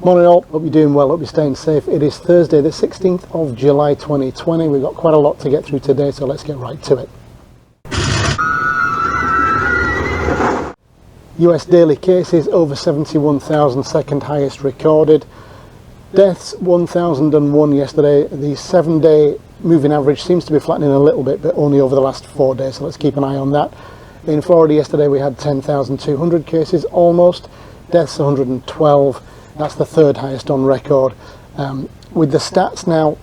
Morning all, hope you're doing well, hope you're staying safe. It is Thursday the 16th of July 2020. We've got quite a lot to get through today, so let's get right to it. US daily cases over 71,000, second highest recorded. Deaths 1,001 yesterday. The 7-day moving average seems to be flattening a little bit, but only over the last 4 days, so let's keep an eye on that. In Florida yesterday we had 10,200 cases almost, deaths 112. That's the third highest on record. With the stats now,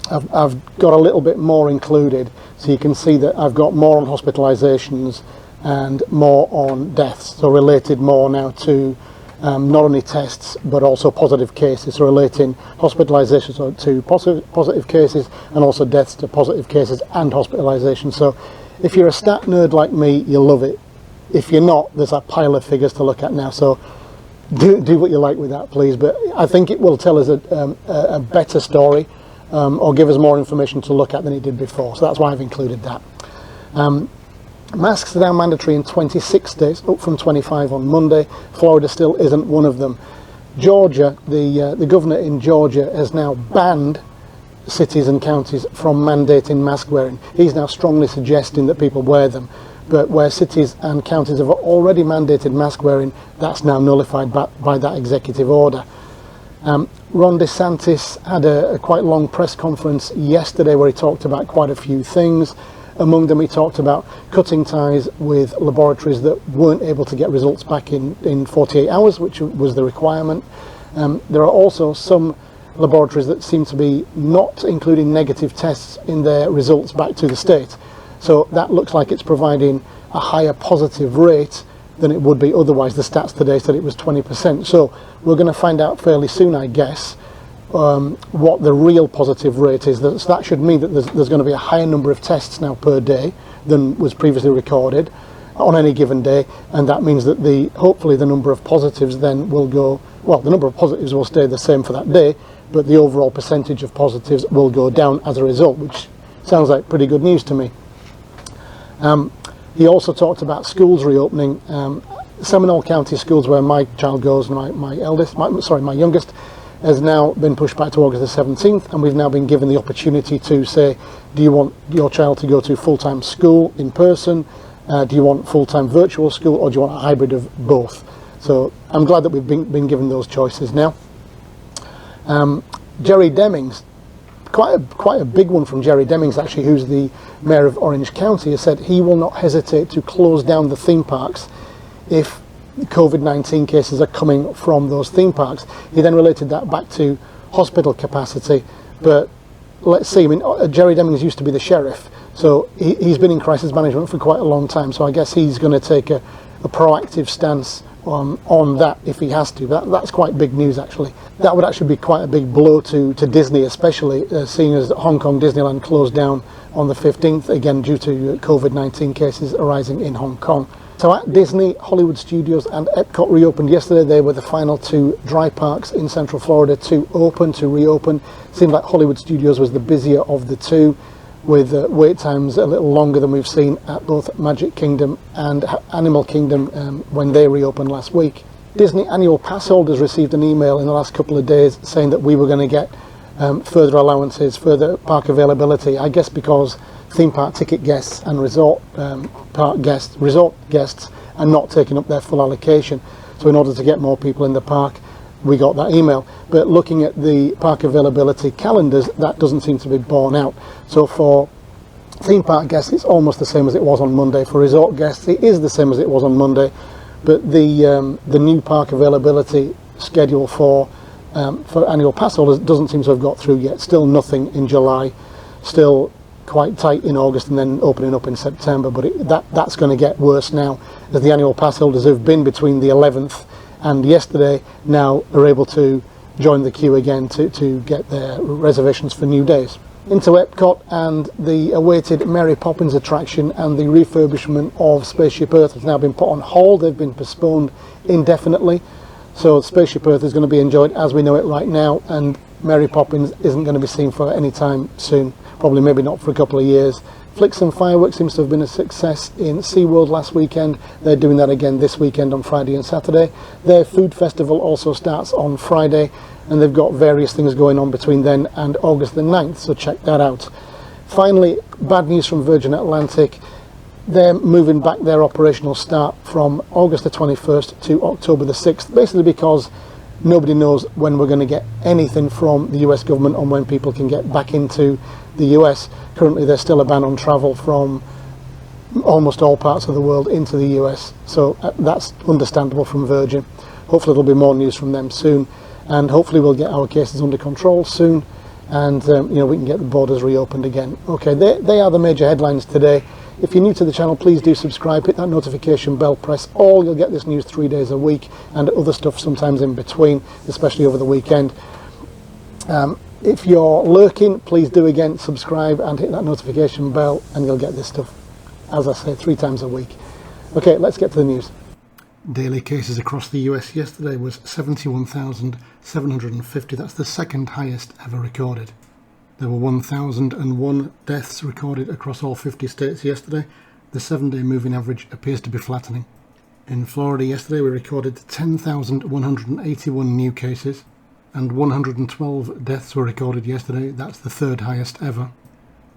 I've got a little bit more included, so you can see that I've got more on hospitalizations and more on deaths, so related more now to not only tests but also positive cases, so relating hospitalizations to positive cases and also deaths to positive cases and hospitalizations. So if you're a stat nerd like me, you'll love it. If you're not, there's a pile of figures to look at now, so do what you like with that, please. But I think it will tell us a better story or give us more information to look at than it did before, so that's why I've included that. Masks are now mandatory in 26 states, up from 25 on Monday. Florida still isn't one of them. Georgia, the governor in Georgia has now banned cities and counties from mandating mask wearing. He's now strongly suggesting that people wear them, but where cities and counties have already mandated mask wearing, that's now nullified by that executive order. Ron DeSantis had a quite long press conference yesterday where he talked about quite a few things. Among them, he talked about cutting ties with laboratories that weren't able to get results back in 48 hours, which was the requirement. There are also some laboratories that seem to be not including negative tests in their results back to the state. So that looks like it's providing a higher positive rate than it would be otherwise. The stats today said it was 20%. So we're going to find out fairly soon, I guess, what the real positive rate is. So that should mean that there's going to be a higher number of tests now per day than was previously recorded on any given day, and that means that hopefully the number of positives then will go, well, the number of positives will stay the same for that day, but the overall percentage of positives will go down as a result, which sounds like pretty good news to me. He also talked about schools reopening. Seminole County schools, where my child goes, my youngest, has now been pushed back to August the 17th, and we've now been given the opportunity to say, do you want your child to go to full-time school in person? Do you want full-time virtual school, or do you want a hybrid of both? So I'm glad that we've been given those choices now. Jerry Demings, quite a big one from Jerry Demings actually, who's the mayor of Orange County, has said he will not hesitate to close down the theme parks if COVID-19 cases are coming from those theme parks. He then related that back to hospital capacity, but let's see, I mean, Jerry Demings used to be the sheriff, so he's been in crisis management for quite a long time, so I guess he's going to take a proactive stance on that if he has to. That's quite big news actually. That would actually be quite a big blow to Disney, especially seeing as Hong Kong Disneyland closed down on the 15th, again due to COVID-19 cases arising in Hong Kong. So at Disney, Hollywood Studios and Epcot reopened yesterday. They were the final two dry parks in Central Florida to reopen. Seemed like Hollywood Studios was the busier of the two, with wait times a little longer than we've seen at both Magic Kingdom and Animal Kingdom when they reopened last week. Disney annual pass holders received an email in the last couple of days saying that we were going to get further allowances, further park availability, I guess because theme park ticket guests and resort guests are not taking up their full allocation. So in order to get more people in the park, we got that email. But looking at the park availability calendars, that doesn't seem to be borne out. So for theme park guests, it's almost the same as it was on Monday. For resort guests, it is the same as it was on Monday. But the new park availability schedule for annual pass holders doesn't seem to have got through yet. Still nothing in July, still quite tight in August, and then opening up in September. But that's going to get worse now, as the annual pass holders who've been between the 11th and yesterday now are able to join the queue again to get their reservations for new days. Into Epcot, and the awaited Mary Poppins attraction and the refurbishment of Spaceship Earth has now been put on hold. They've been postponed indefinitely. So Spaceship Earth is going to be enjoyed as we know it right now, and Mary Poppins isn't going to be seen for any time soon, probably maybe not for a couple of years. Flicks and Fireworks seems to have been a success in SeaWorld last weekend. They're doing that again this weekend on Friday and Saturday. Their food festival also starts on Friday, and they've got various things going on between then and August the 9th, so check that out. Finally, bad news from Virgin Atlantic. They're moving back their operational start from August the 21st to October the 6th, basically because nobody knows when we're going to get anything from the US government on when people can get back into the US. Currently there's still a ban on travel from almost all parts of the world into the US, so that's understandable from Virgin. Hopefully there'll be more news from them soon, and hopefully we'll get our cases under control soon, and we can get the borders reopened again. Okay, they are the major headlines today. If you're new to the channel, please do subscribe, hit that notification bell, press all. You'll get this news 3 days a week and other stuff sometimes in between, especially over the weekend. If you're lurking, please do again subscribe and hit that notification bell, and you'll get this stuff, as I say, 3 times a week. Okay, let's get to the news. Daily cases across the US yesterday was 71,750. That's the second highest ever recorded. There were 1,001 deaths recorded across all 50 states yesterday. The 7-day moving average appears to be flattening. In Florida yesterday we recorded 10,181 new cases, and 112 deaths were recorded yesterday. That's the third highest ever.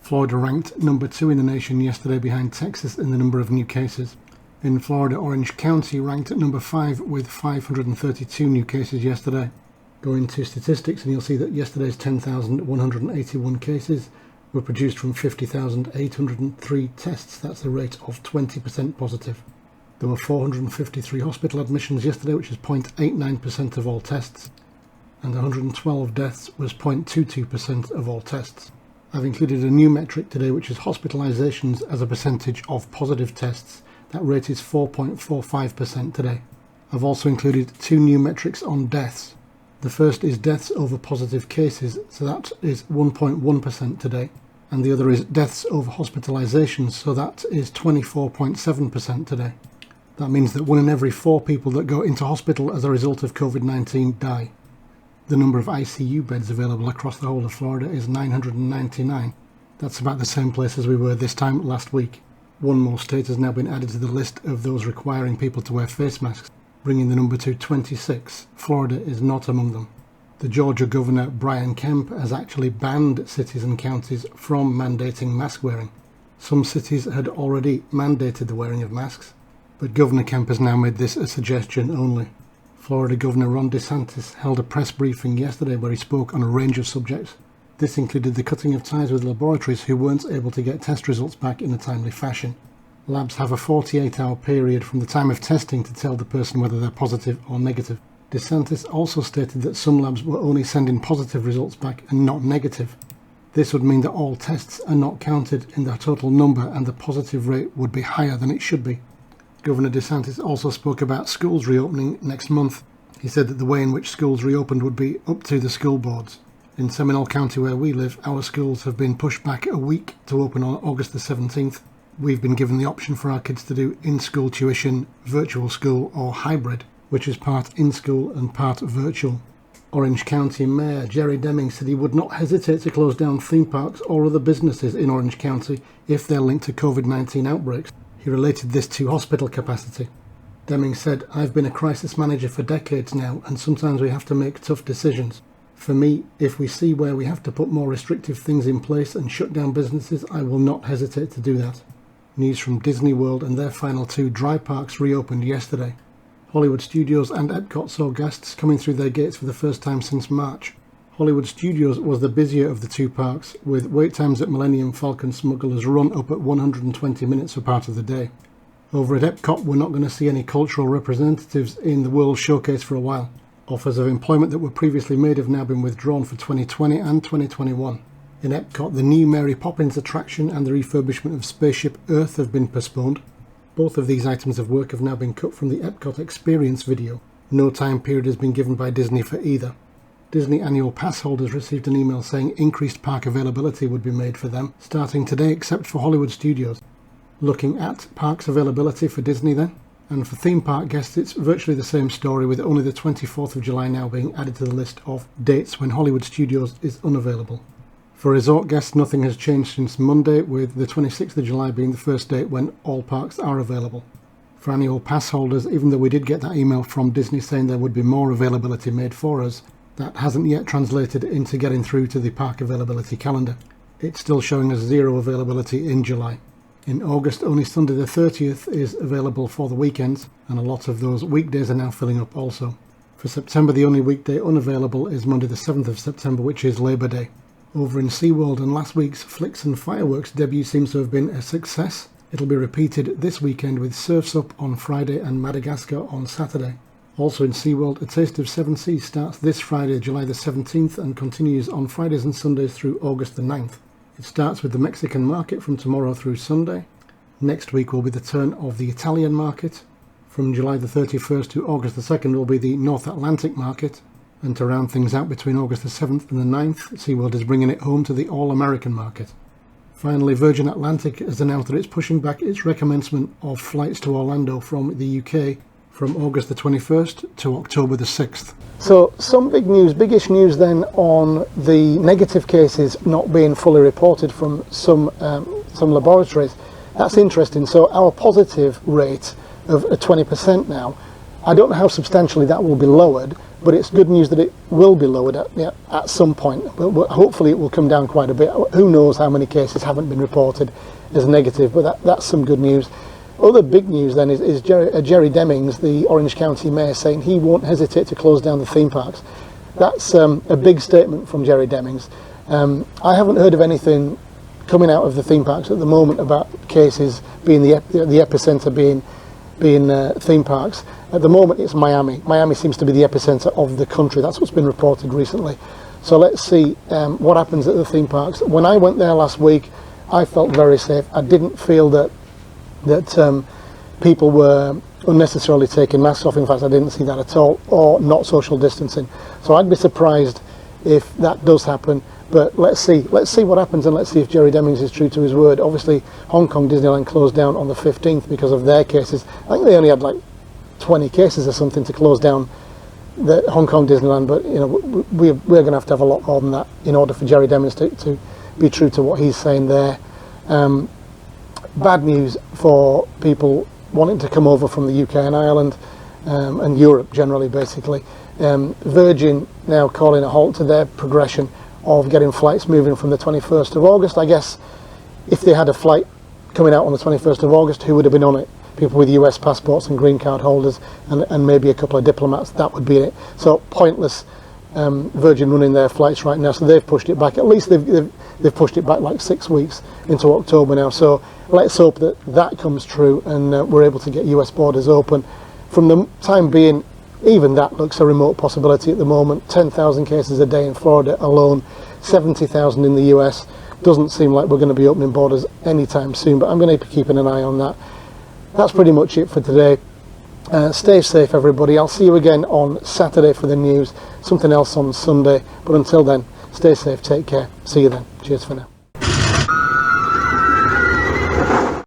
Florida ranked number 2 in the nation yesterday, behind Texas in the number of new cases. In Florida, Orange County ranked at number 5 with 532 new cases yesterday. Go into statistics and you'll see that yesterday's 10,181 cases were produced from 50,803 tests. That's a rate of 20% positive. There were 453 hospital admissions yesterday, which is 0.89% of all tests, and 112 deaths was 0.22% of all tests. I've included a new metric today, which is hospitalizations as a percentage of positive tests. That rate is 4.45% today. I've also included 2 new metrics on deaths. The first is deaths over positive cases, so that is 1.1% today, and the other is deaths over hospitalizations, so that is 24.7% today. That means that 1 in every 4 people that go into hospital as a result of COVID-19 die. The number of ICU beds available across the whole of Florida is 999. That's about the same place as we were this time last week. 1 more state has now been added to the list of those requiring people to wear face masks, bringing the number to 26. Florida is not among them. The Georgia Governor Brian Kemp has actually banned cities and counties from mandating mask wearing. Some cities had already mandated the wearing of masks, but Governor Kemp has now made this a suggestion only. Florida Governor Ron DeSantis held a press briefing yesterday where he spoke on a range of subjects. This included the cutting of ties with laboratories who weren't able to get test results back in a timely fashion. Labs have a 48-hour period from the time of testing to tell the person whether they're positive or negative. DeSantis also stated that some labs were only sending positive results back and not negative. This would mean that all tests are not counted in the total number, and the positive rate would be higher than it should be. Governor DeSantis also spoke about schools reopening next month. He said that the way in which schools reopened would be up to the school boards. In Seminole County, where we live, our schools have been pushed back a week to open on August the 17th. We've been given the option for our kids to do in-school tuition, virtual school or hybrid, which is part in-school and part virtual. Orange County Mayor Jerry Deming said he would not hesitate to close down theme parks or other businesses in Orange County if they're linked to COVID-19 outbreaks. He related this to hospital capacity. Deming said, "I've been a crisis manager for decades now, and sometimes we have to make tough decisions. For me, if we see where we have to put more restrictive things in place and shut down businesses, I will not hesitate to do that." News from Disney World and their final 2 dry parks reopened yesterday. Hollywood Studios and Epcot saw guests coming through their gates for the first time since March. Hollywood Studios was the busier of the 2 parks, with wait times at Millennium Falcon Smuggler's Run up at 120 minutes for part of the day. Over at Epcot, we're not going to see any cultural representatives in the World Showcase for a while. Offers of employment that were previously made have now been withdrawn for 2020 and 2021. In Epcot, the new Mary Poppins attraction and the refurbishment of Spaceship Earth have been postponed. Both of these items of work have now been cut from the Epcot Experience video. No time period has been given by Disney for either. Disney annual pass holders received an email saying increased park availability would be made for them, starting today except for Hollywood Studios. Looking at parks availability for Disney then. And for theme park guests, it's virtually the same story, with only the 24th of July now being added to the list of dates when Hollywood Studios is unavailable. For resort guests, nothing has changed since Monday, with the 26th of July being the first date when all parks are available. For annual pass holders, even though we did get that email from Disney saying there would be more availability made for us, that hasn't yet translated into getting through to the park availability calendar. It's still showing us 0 availability in July. In August, only Sunday the 30th is available for the weekends, and a lot of those weekdays are now filling up also. For September, the only weekday unavailable is Monday the 7th of September, which is Labour Day. Over in SeaWorld, and last week's Flicks and Fireworks debut seems to have been a success. It'll be repeated this weekend with Surf's Up on Friday and Madagascar on Saturday. Also in SeaWorld, A Taste of Seven Seas starts this Friday, July the 17th, and continues on Fridays and Sundays through August the 9th. It starts with the Mexican market from tomorrow through Sunday. Next week will be the turn of the Italian market. From July the 31st to August the 2nd will be the North Atlantic market. And to round things out, between August the 7th and the 9th, SeaWorld is bringing it home to the All-American market. Finally, Virgin Atlantic has announced that it's pushing back its recommencement of flights to Orlando from the UK from August the 21st to October the 6th. So some big news, biggish news then on the negative cases not being fully reported from some laboratories. That's interesting. So our positive rate of 20% now, I don't know how substantially that will be lowered, but it's good news that it will be lowered at some point. But hopefully it will come down quite a bit. Who knows how many cases haven't been reported as negative, but that's some good news. Other big news then is Jerry Demings, the Orange County Mayor, saying he won't hesitate to close down the theme parks. That's a big statement from Jerry Demings. I haven't heard of anything coming out of the theme parks at the moment about cases being the epicenter being theme parks. At the moment it's Miami. Miami seems to be the epicenter of the country. That's what's been reported recently. So let's see what happens at the theme parks. When I went there last week, I felt very safe. I didn't feel that people were unnecessarily taking masks off. In fact, I didn't see that at all, or not social distancing. So I'd be surprised if that does happen. But let's see what happens, and let's see if Jerry Demings is true to his word. Obviously, Hong Kong Disneyland closed down on the 15th because of their cases. I think they only had like 20 cases or something to close down the Hong Kong Disneyland. But you know, we're going to have a lot more than that in order for Jerry Demings to be true to what he's saying there. Bad news for people wanting to come over from the UK and Ireland and Europe generally, basically. Virgin now calling a halt to their progression of getting flights moving from the 21st of August. I guess if they had a flight coming out on the 21st of August, who would have been on it? People with US passports and green card holders, and maybe a couple of diplomats. That would be it. So pointless Virgin running their flights right now. So they've pushed it back. At least they've pushed it back like 6 weeks into October now. So let's hope that comes true and we're able to get US borders open. From the time being, even that looks a remote possibility at the moment. 10,000 cases a day in Florida alone, 70,000 in the US. Doesn't seem like we're going to be opening borders anytime soon, but I'm going to be keeping an eye on that. That's pretty much it for today. Stay safe, everybody. I'll see you again on Saturday for the news, something else on Sunday. But until then, stay safe, take care. See you then. Cheers for now.